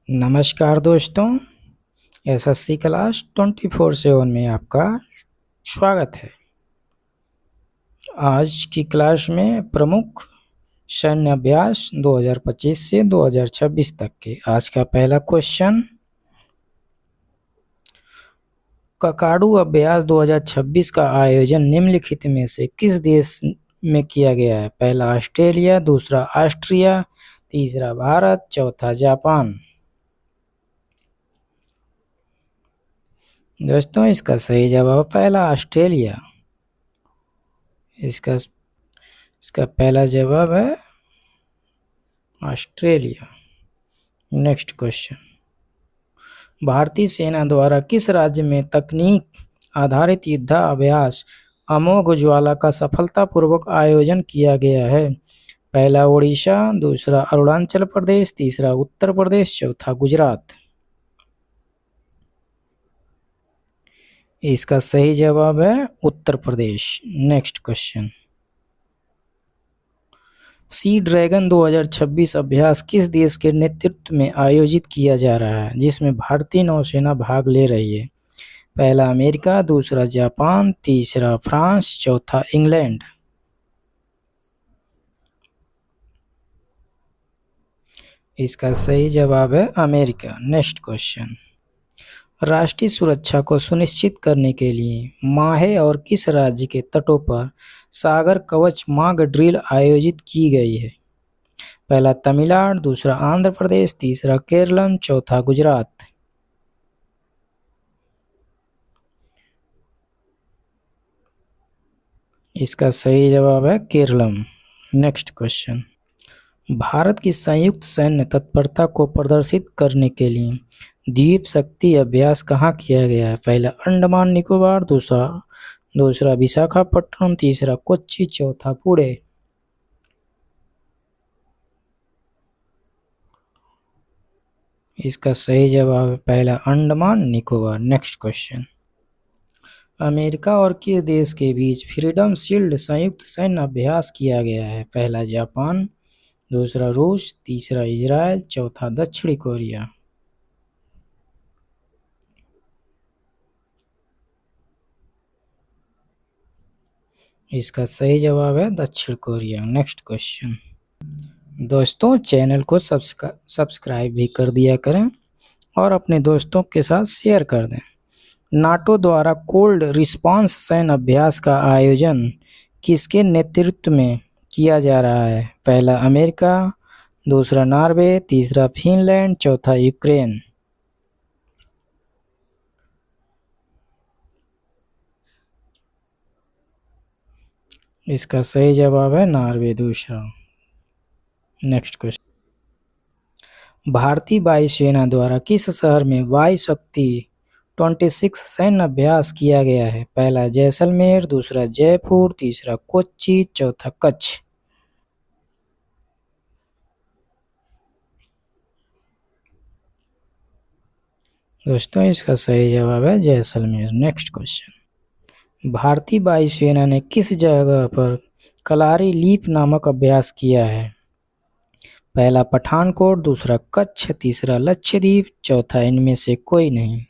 नमस्कार दोस्तों। SSC class 24/7 में आपका स्वागत है। आज की क्लास में प्रमुख सैन्य अभ्यास 2025 से 2026 तक के। आज का पहला क्वेश्चन, ककाडू अभ्यास 2026 का आयोजन निम्नलिखित में से किस देश में किया गया है? पहला ऑस्ट्रेलिया, दूसरा ऑस्ट्रिया, तीसरा भारत, चौथा जापान। दोस्तों, इसका सही जवाब पहला ऑस्ट्रेलिया। इसका पहला जवाब है ऑस्ट्रेलिया। नेक्स्ट क्वेश्चन, भारतीय सेना द्वारा किस राज्य में तकनीक आधारित युद्धाभ्यास अमोघ ज्वाला का सफलतापूर्वक आयोजन किया गया है? पहला ओडिशा, दूसरा अरुणाचल प्रदेश, तीसरा उत्तर प्रदेश, चौथा गुजरात। इसका सही जवाब है Uttar Pradesh. Next question, sea dragon 2026 अभ्यास किस देश के नेतृत्व में आयोजित किया जा रहा है, जिसमें भारतीय नौसेना भाग ले रही है? पहला अमेरिका, दूसरा जापान, तीसरा फ्रांस, चौथा इंग्लैंड। इसका सही जवाब है अमेरिका। नेक्स्ट क्वेश्चन, राष्ट्रीय सुरक्षा को सुनिश्चित करने के लिए माहे और किस राज्य के तटों पर सागर कवच मार्ग ड्रिल आयोजित की गई है? पहला तमिलनाडु, दूसरा आंध्र प्रदेश, तीसरा केरलम, चौथा गुजरात। इसका सही जवाब है केरलम। नेक्स्ट क्वेश्चन, भारत की संयुक्त सैन्य तत्परता को प्रदर्शित करने के लिए द्वीप शक्ति अभ्यास कहाँ किया गया है? पहला अंडमान निकोबार, दूसरा विशाखापट्टनम, तीसरा कोच्चि, चौथा पुणे। इसका सही जवाब है पहला Andaman Nicobar. Next question, America और किस देश के बीच फ्रीडम शील्ड संयुक्त सैन्य अभ्यास किया गया है? पहला जापान, दूसरा रूस, तीसरा इजराइल, चौथा दक्षिण कोरिया। इसका सही जवाब है दक्षिण कोरिया। नेक्स्ट क्वेश्चन, दोस्तों चैनल को सब्सक्राइब भी कर दिया करें और अपने दोस्तों के साथ शेयर कर दें। नाटो द्वारा कोल्ड रिस्पांस सैन्य अभ्यास का आयोजन किसके नेतृत्व में किया जा रहा है? पहला अमेरिका, दूसरा नॉर्वे, तीसरा फिनलैंड, चौथा यूक्रेन। इसका सही जवाब है नॉर्वे, दूसरा। नेक्स्ट क्वेश्चन, भारतीय वायुसेना द्वारा किस शहर में वायु शक्ति 26 सैन्य अभ्यास किया गया है? पहला जैसलमेर, दूसरा जयपुर, तीसरा कोच्चि, चौथा कच्छ। दोस्तों, इसका सही जवाब है जैसलमेर। नेक्स्ट क्वेश्चन, भारतीय वायुसेना ने किस जगह पर कलारी लीप नामक अभ्यास किया है? पहला पठानकोट, दूसरा कच्छ, तीसरा लक्षद्वीप, चौथा इनमें से कोई नहीं।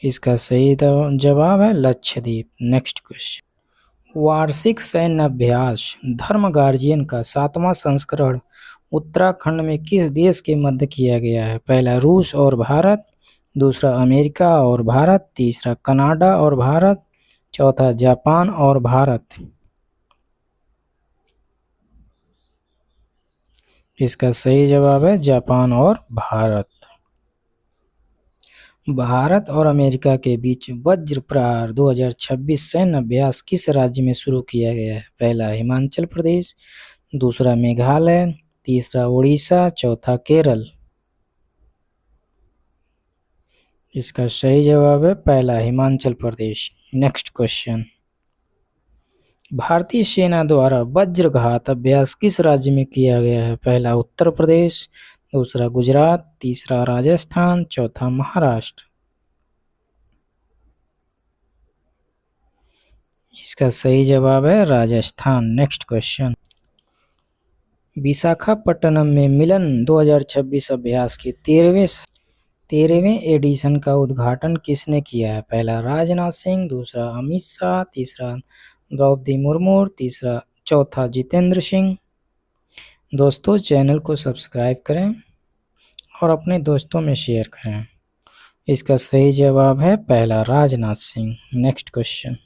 इसका सही जवाब है लक्षद्वीप। नेक्स्ट क्वेश्चन, वार्षिक सैन्य अभ्यास धर्म गार्जियन का 7वां संस्करण उत्तराखंड में किस देश के मध्य किया गया है? पहला रूस और भारत, दूसरा अमेरिका और भारत, तीसरा कनाडा और भारत, चौथा जापान और भारत। इसका सही जवाब है जापान और भारत। भारत और अमेरिका के बीच वज्र प्रहार 2026 सैन्य अभ्यास किस राज्य में शुरू किया गया है? पहला हिमाचल प्रदेश, दूसरा मेघालय, तीसरा उड़ीसा, चौथा केरल। इसका सही जवाब है पहला हिमाचल प्रदेश। नेक्स्ट क्वेश्चन, भारतीय सेना द्वारा वज्रघात अभ्यास किस राज्य में किया गया है? पहला उत्तर प्रदेश, दूसरा गुजरात, तीसरा राजस्थान, चौथा महाराष्ट्र। इसका सही जवाब है राजस्थान। नेक्स्ट क्वेश्चन, विशाखापट्टनम में मिलन 2026 अभ्यास के 13वें एडिशन का उद्घाटन किसने किया है? पहला राजनाथ सिंह, दूसरा अमित शाह, तीसरा द्रौपदी मुर्मू, चौथा जितेंद्र सिंह। दोस्तों चैनल को सब्सक्राइब करें और अपने दोस्तों में शेयर करें। इसका सही जवाब है पहला Rajnath Singh. Next question,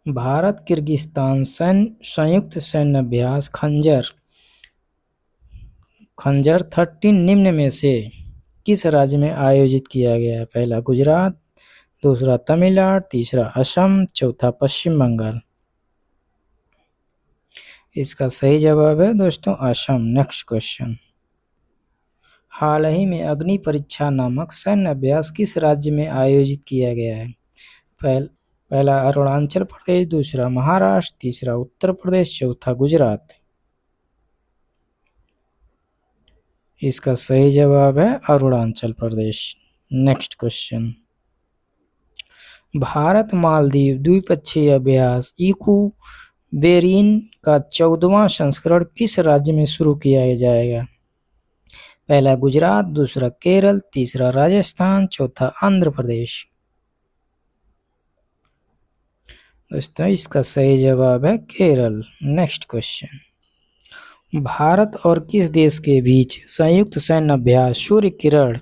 Bharat Kyrgyzstan संयुक्त सैन्य अभ्यास खंजर 13 निम्न में से किस राज्य में आयोजित किया गया है? पहला गुजरात, दूसरा तमिलनाडु, तीसरा असम, चौथा पश्चिम बंगाल। इसका सही जवाब है दोस्तों असम। नेक्स्ट क्वेश्चन, हाल ही में अग्नि परीक्षा नामक सैन्य अभ्यास किस राज्य में आयोजित किया गया है? पहला अरुणाचल प्रदेश, दूसरा महाराष्ट्र, तीसरा उत्तर प्रदेश, चौथा गुजरात। इसका सही जवाब है अरुणाचल प्रदेश। नेक्स्ट क्वेश्चन, भारत मालदीव द्विपक्षीय अभ्यास इक्वेरिन का 14वां संस्करण किस राज्य में शुरू किया जाएगा? पहला गुजरात, दूसरा केरल, तीसरा राजस्थान, चौथा आंध्र प्रदेश। दोस्तों इसका सही जवाब है केरल। नेक्स्ट क्वेश्चन, भारत और किस देश के बीच संयुक्त सैन्य अभ्यास सूर्य किरण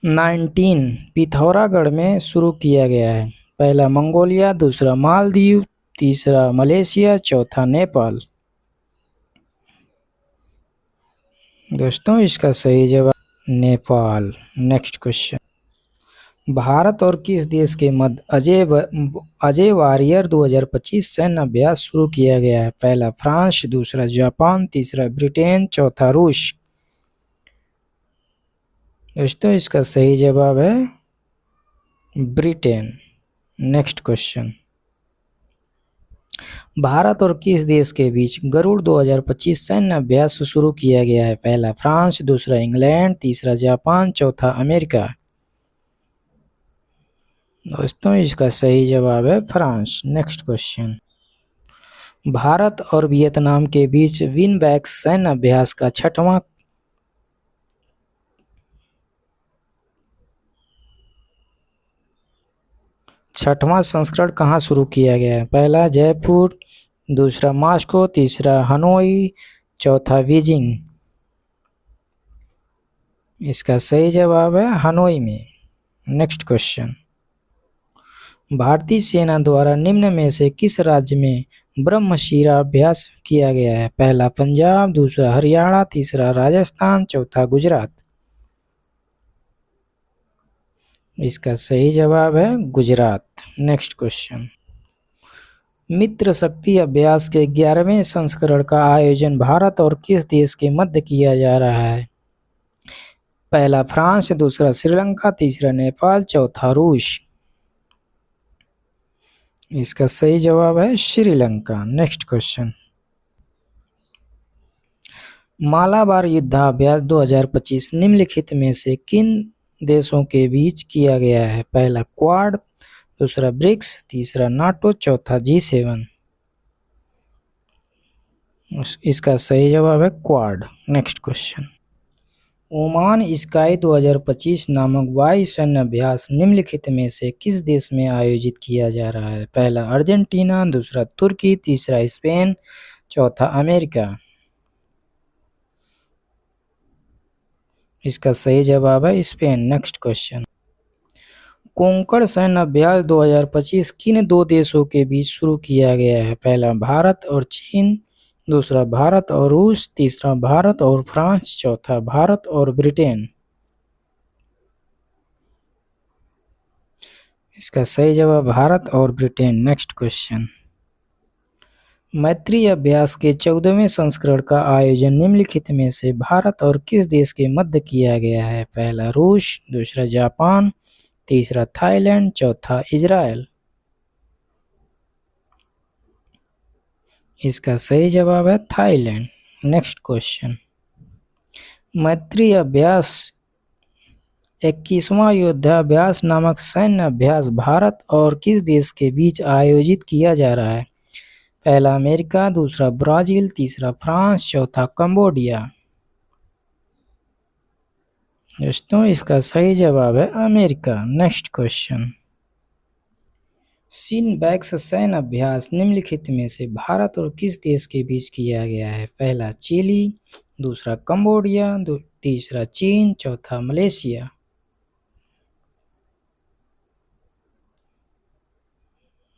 19 पिथौरागढ़ में शुरू किया गया है? पहला मंगोलिया, दूसरा मालदीव, तीसरा मलेशिया, चौथा नेपाल। दोस्तों इसका सही जवाब नेपाल। नेक्स्ट क्वेश्चन, भारत और किस देश के मध्य अजय वारियर 2025 सैन्य अभ्यास शुरू किया गया है? पहला फ्रांस, दूसरा जापान, तीसरा ब्रिटेन, चौथा रूस। दोस्तों इसका सही जवाब है ब्रिटेन। नेक्स्ट क्वेश्चन, भारत और किस देश के बीच गरुड़ 2025 सैन्य अभ्यास शुरू किया गया है? पहला फ्रांस, दूसरा इंग्लैंड, तीसरा जापान, चौथा अमेरिका। दोस्तों इसका सही जवाब है फ्रांस। नेक्स्ट क्वेश्चन, भारत और वियतनाम के बीच विनबैक सैन्य अभ्यास का छठवां संस्करण कहाँ शुरू किया गया है? पहला जयपुर, दूसरा मॉस्को, तीसरा हनोई, चौथा बीजिंग। इसका सही जवाब है हनोई में। नेक्स्ट क्वेश्चन, भारतीय सेना द्वारा निम्न में से किस राज्य में ब्रह्मशिरा अभ्यास किया गया है? पहला पंजाब, दूसरा हरियाणा, तीसरा राजस्थान, चौथा गुजरात। इसका सही जवाब है गुजरात। नेक्स्ट क्वेश्चन, मित्र शक्ति अभ्यास के 11वें संस्करण का आयोजन भारत और किस देश के मध्य किया जा रहा है? पहला फ्रांस, दूसरा श्रीलंका, तीसरा नेपाल, चौथा रूस। इसका सही जवाब है श्रीलंका। नेक्स्ट क्वेश्चन, मालाबार युद्धाभ्यास 2025 निम्नलिखित में से किन देशों के बीच किया गया है? पहला क्वाड, दूसरा ब्रिक्स, तीसरा नाटो, चौथा G7। इसका सही जवाब है quad. Next question, Oman sky 2025 नामक वायु सैन्य अभ्यास निम्नलिखित में से किस देश में आयोजित किया जा रहा है? पहला अर्जेंटीना, दूसरा तुर्की, तीसरा स्पेन, चौथा अमेरिका। इसका सही जवाब है स्पेन। नेक्स्ट क्वेश्चन, कोंकण सैन्य अभ्यास 2025 किन दो देशों के बीच शुरू किया गया है? पहला भारत और चीन, दूसरा भारत और रूस, तीसरा भारत और फ्रांस, चौथा भारत और ब्रिटेन। इसका सही जवाब भारत और ब्रिटेन। नेक्स्ट क्वेश्चन, मैत्री अभ्यास के 14वें संस्करण का आयोजन निम्नलिखित में से भारत और किस देश के मध्य किया गया है? पहला रूस, दूसरा जापान, तीसरा थाईलैंड, चौथा इजराइल। इसका सही जवाब है थाईलैंड। नेक्स्ट क्वेश्चन, मैत्री अभ्यास 21वां युद्धाभ्यास नामक सैन्य अभ्यास भारत और किस देश के बीच आयोजित किया जा रहा है? पहला अमेरिका, दूसरा ब्राजील, तीसरा फ्रांस, चौथा कंबोडिया। दोस्तों इसका सही जवाब है अमेरिका। नेक्स्ट क्वेश्चन, सिनबैक्स सैन्य अभ्यास निम्नलिखित में से भारत और किस देश के बीच किया गया है? पहला चिली, दूसरा कंबोडिया, तीसरा चीन, चौथा मलेशिया।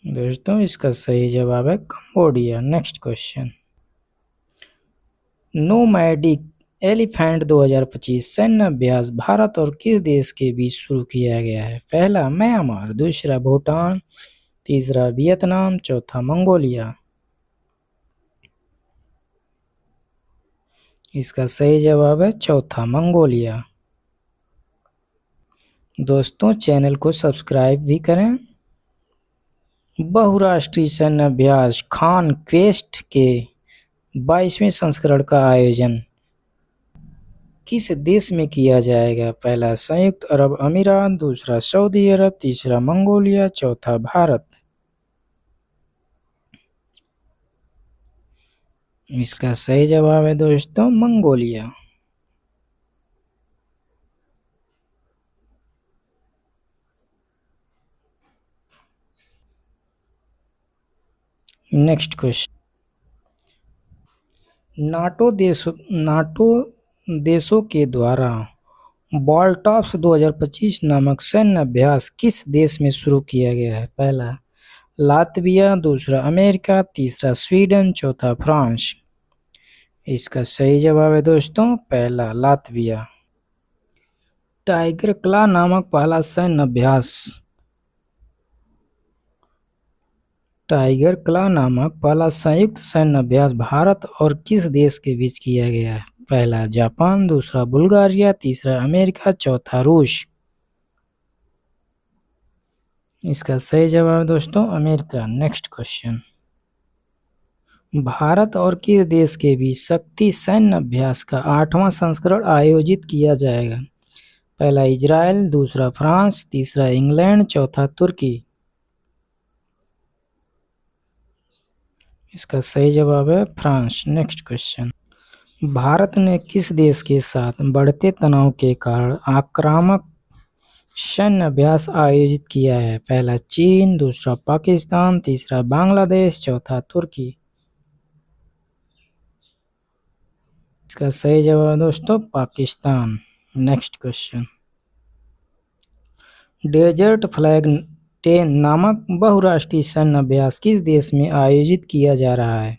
दोस्तों इसका सही जवाब है Cambodia. Next question, nomadic elephant 2025 सैन्य अभ्यास भारत और किस देश के बीच शुरू किया गया है? पहला म्यांमार, दूसरा भूटान, तीसरा वियतनाम, चौथा मंगोलिया। इसका सही जवाब है चौथा मंगोलिया। दोस्तों चैनल को सब्सक्राइब भी करें। बहुराष्ट्रीय सैन्य अभ्यास खान क्वेस्ट के 22वें संस्करण का आयोजन किस देश में किया जाएगा? पहला संयुक्त अरब अमीरात, दूसरा सऊदी अरब, तीसरा मंगोलिया, चौथा भारत। इसका सही जवाब है दोस्तों मंगोलिया। नेक्स्ट क्वेश्चन, नाटो देशों के द्वारा बॉलटॉप्स 2025 नामक सैन्य अभ्यास किस देश में शुरू किया गया है? पहला लातविया, दूसरा अमेरिका, तीसरा स्वीडन, चौथा फ्रांस। इसका सही जवाब है दोस्तों पहला लातविया। टाइगर क्ला नामक पहला सैन्य अभ्यास टाइगर क्ला नामक पहला संयुक्त सैन्य अभ्यास भारत और किस देश के बीच किया गया है? पहला जापान, दूसरा बुल्गारिया, तीसरा अमेरिका, चौथा रूस। इसका सही जवाब दोस्तों अमेरिका। नेक्स्ट क्वेश्चन, भारत और किस देश के बीच शक्ति सैन्य अभ्यास का 8वां संस्करण आयोजित किया जाएगा? पहला इजराइल, दूसरा फ्रांस, तीसरा इंग्लैंड, चौथा तुर्की। इसका सही जवाब है फ्रांस। नेक्स्ट क्वेश्चन, भारत ने किस देश के साथ बढ़ते तनाव के कारण आक्रामक सैन्य अभ्यास आयोजित किया है? पहला चीन, दूसरा पाकिस्तान, तीसरा बांग्लादेश, चौथा तुर्की। इसका सही जवाब दोस्तों Pakistan. Next question, desert flag 10 नामक बहुराष्ट्रीय सैन्य अभ्यास किस देश में आयोजित किया जा रहा है?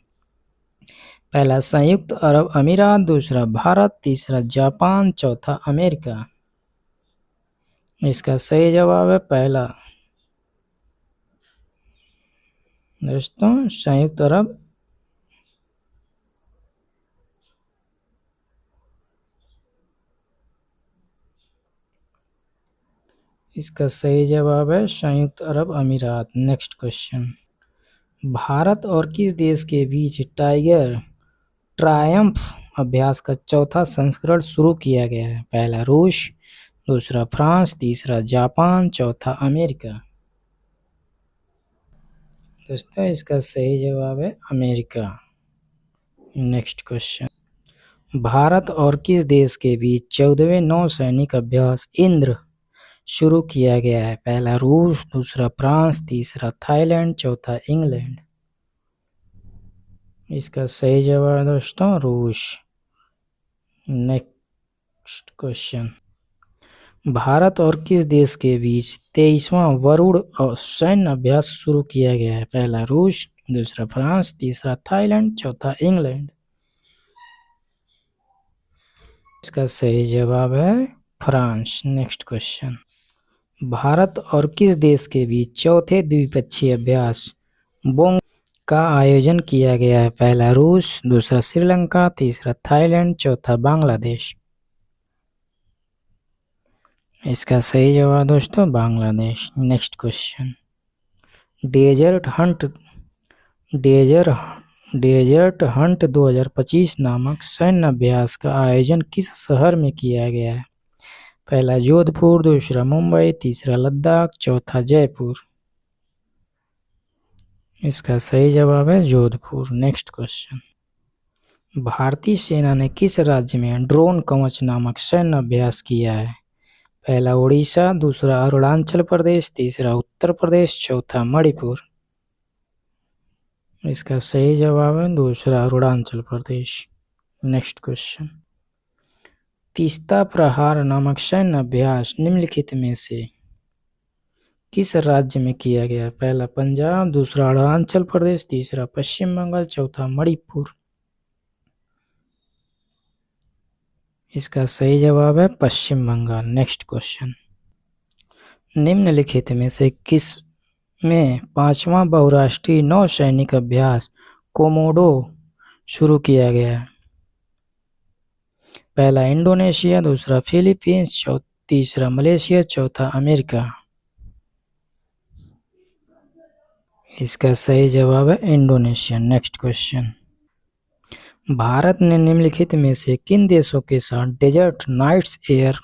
पहला संयुक्त अरब अमीरात, दूसरा भारत, तीसरा जापान, चौथा अमेरिका। इसका सही जवाब है पहला दोस्तों संयुक्त अरब। इसका सही जवाब है संयुक्त अरब अमीरात। नेक्स्ट क्वेश्चन, भारत और किस देश के बीच टाइगर ट्रायम्फ अभ्यास का चौथा संस्करण शुरू किया गया है? पहला रूस, दूसरा फ्रांस, तीसरा जापान, चौथा अमेरिका। दोस्तों इसका सही जवाब है अमेरिका। नेक्स्ट क्वेश्चन, भारत और किस देश के बीच 14वें नौसैनिक अभ्यास इंद्र शुरू किया गया है? पहला रूस, दूसरा फ्रांस, तीसरा थाईलैंड, चौथा इंग्लैंड। इसका सही जवाब है दोस्तों रूस। नेक्स्ट क्वेश्चन, भारत और किस देश के बीच 23वां वरुण सैन्य अभ्यास शुरू किया गया है? पहला रूस, दूसरा फ्रांस, तीसरा थाईलैंड, चौथा इंग्लैंड। इसका सही जवाब है फ्रांस। नेक्स्ट क्वेश्चन, भारत और किस देश के बीच चौथे द्विपक्षीय अभ्यास बोंग का आयोजन किया गया है? पहला रूस, दूसरा श्रीलंका, तीसरा थाईलैंड, चौथा बांग्लादेश। इसका सही जवाब दोस्तों Bangladesh. Next question, desert hunt 2025 नामक सैन्य अभ्यास का आयोजन किस शहर में किया गया है? पहला जोधपुर, दूसरा मुंबई, तीसरा लद्दाख, चौथा जयपुर। इसका सही जवाब है जोधपुर। नेक्स्ट क्वेश्चन, भारतीय सेना ने किस राज्य में ड्रोन कवच नामक सैन्य अभ्यास किया है? पहला उड़ीसा, दूसरा अरुणाचल प्रदेश, तीसरा उत्तर प्रदेश, चौथा मणिपुर। इसका सही जवाब है दूसरा अरुणाचल प्रदेश। नेक्स्ट क्वेश्चन, तीस्ता प्रहार नामक सैन्य अभ्यास निम्नलिखित में से किस राज्य में किया गया? पहला पंजाब, दूसरा अरुणाचल प्रदेश, तीसरा पश्चिम बंगाल, चौथा मणिपुर। इसका सही जवाब है पश्चिम बंगाल। नेक्स्ट क्वेश्चन, निम्नलिखित में से किस में 5वां बहुराष्ट्रीय नौसैनिक अभ्यास कोमोडो शुरू किया गया? पहला इंडोनेशिया, दूसरा फिलीपींस, तीसरा मलेशिया, चौथा अमेरिका। इसका सही जवाब है इंडोनेशिया। नेक्स्ट क्वेश्चन, भारत ने निम्नलिखित में से किन देशों के साथ डेजर्ट नाइट्स एयर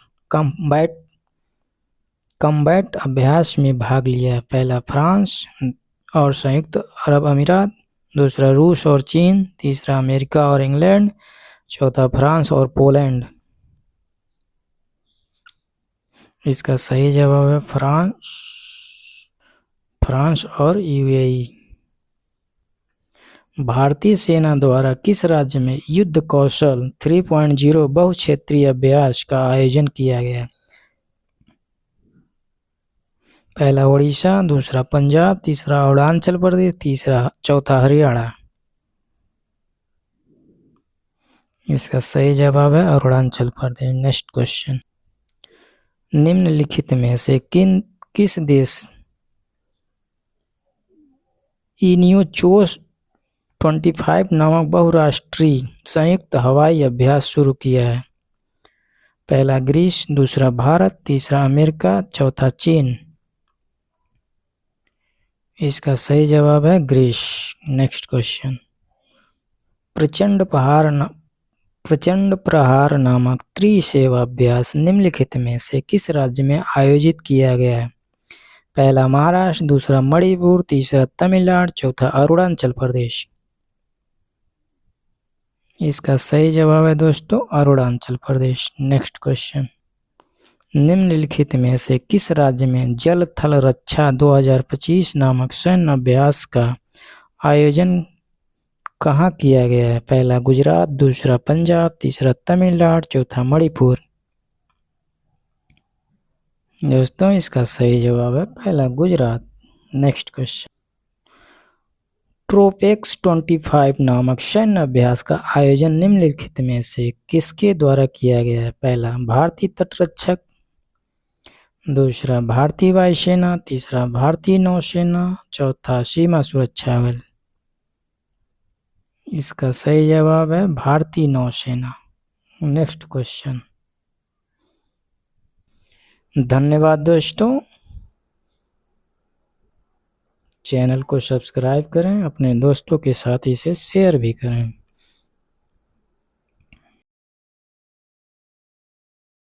कम्बैट अभ्यास में भाग लिया? पहला फ्रांस और संयुक्त अरब अमीरात, दूसरा रूस और चीन, तीसरा अमेरिका और इंग्लैंड, चौथा फ्रांस और पोलैंड। इसका सही जवाब है फ्रांस और यूएई। भारतीय सेना द्वारा किस राज्य में युद्ध कौशल 3.0 बहुक्षेत्रीय अभ्यास का आयोजन किया गया? पहला उड़ीसा, दूसरा पंजाब, तीसरा अरुणाचल प्रदेश, चौथा हरियाणा। इसका सही जवाब है अरुणाचल प्रदेश। नेक्स्ट क्वेश्चन, निम्नलिखित में से किस देश इनियोचोस 25 नामक बहुराष्ट्रीय संयुक्त हवाई अभ्यास शुरू किया है? पहला ग्रीस, दूसरा भारत, तीसरा अमेरिका, चौथा चीन। इसका सही जवाब है ग्रीस। नेक्स्ट क्वेश्चन, प्रचंड प्रहार नामक त्रिसेवाभ्यास निम्नलिखित में से किस राज्य में आयोजित किया गया है? पहला महाराष्ट्र, दूसरा मणिपुर, तीसरा तमिलनाडु, चौथा अरुणाचल प्रदेश। इसका सही जवाब है दोस्तों अरुणाचल प्रदेश। नेक्स्ट क्वेश्चन, निम्नलिखित में से किस राज्य में जल थल रक्षा 2025 नामक सैन्य अभ्यास का आयोजन कहाँ किया गया है? पहला गुजरात, दूसरा पंजाब, तीसरा तमिलनाडु, चौथा मणिपुर। दोस्तों इसका सही जवाब है पहला गुजरात। नेक्स्ट क्वेश्चन, ट्रोपेक्स 25 नामक सैन्य अभ्यास का आयोजन निम्नलिखित में से किसके द्वारा किया गया है? पहला भारतीय तटरक्षक, दूसरा भारतीय वायुसेना, तीसरा भारतीय नौसेना, चौथा सीमा सुरक्षा बल। इसका सही जवाब है भारतीय नौसेना। नेक्स्ट क्वेश्चन, धन्यवाद दोस्तों, चैनल को सब्सक्राइब करें, अपने दोस्तों के साथ इसे शेयर भी करें।